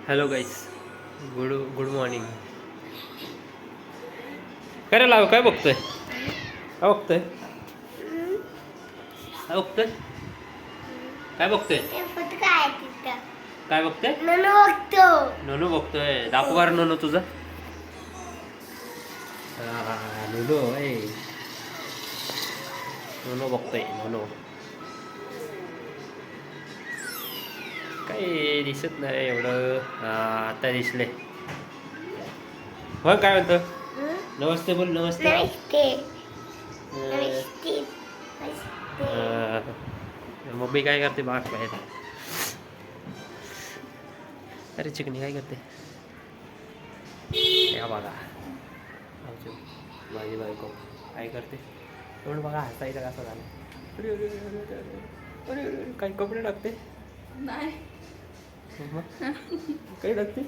Hello गाईस, good morning. काय लाव, काय बघतोय? काय बघतोय? काय बघतोय? काय बघतोय? काय बघतोय? नोनू बघतोय. दाखव बरं नोनू तुझं. नोनू आहे. नोनू बघतोय. नोनू काही दिसत नाही एवढं. आता दिसले. मग काय म्हणतो? नमस्ते बोल. नमस्ते. मम्मी काय करते बाग बाहेर? अरे चिकनी काय करते? या बघा आमची माझी बायको काय करते. एवढं बघा, हसायचं कसं झालं. अरे अरे अरे अरे अरे अरे अरे काही कपडे टाकते नाही. काही टाकते.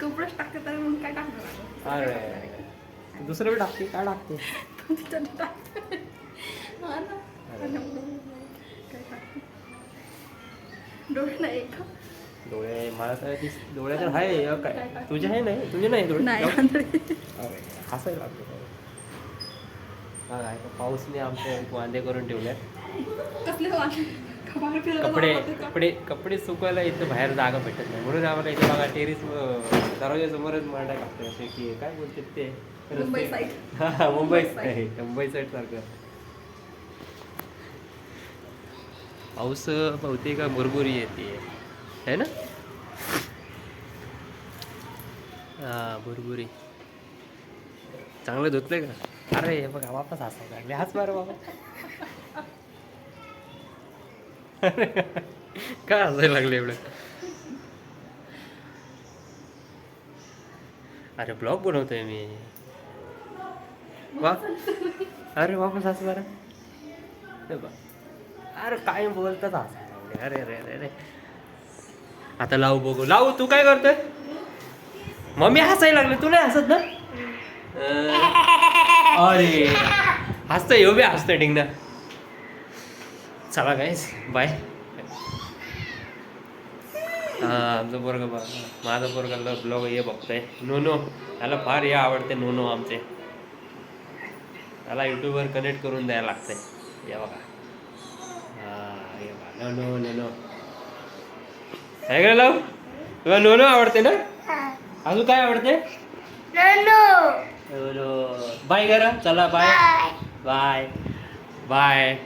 कपडेच टाकते तर मग काय टाकणार? अरे दुसरं बी टाकते. काय टाकते? डोळे नाही का? डोळे मला तर डोळे तर आहे. काय तुझे आहे? नाही तुझे नाही डोळे. हसायला लागतो. काय पाऊसने आमचे वांदे करून ठेवले. कपडे कपडे कपडे सुकवायला इथं बाहेर जागा भेटत नाही, म्हणून आम्हाला इथे बघा टेरिस दरवाजासमोरच मांडायला लागतं. असे की काय बोलतात ते, मुंबई साईड. हा मुंबई साईड सारखं. पाऊस बहुतेक भुरभुरी येते है ना. हा भुरभुरी चांगलं धुतलंय का? अरे हे बघा वापस हसायला लागले. हाच मार बाबा. काय हसायला लागले एवढं? अरे ब्लॉग बनवतोय मी. वा अरे वापस हस बरं. अरे काय बोलतात हसायला लागले. अरे अरे अरे अरे आता लावू बघू. लावू तू काय करतोय? मम्मी हसायला लागले, तू नाही हसत ना? अरे हसतोय ह्यो बी हसतोय. ठीक ना. चला गाईस बाय. आमचं पोरगं बघ, माझं पोरगं ब्लॉग हे बघतोय. नोनो त्याला फार हे आवडते. नोनो आमचे त्याला यूट्यूबवर कनेक्ट करून द्यायला लागतंय. या बघा. हे बघा नोनो नोनो काय काय लाव. तुला नोनो आवडते ना? अजून काय आवडते? नोनो. बाय करा. चला बाय बाय बाय.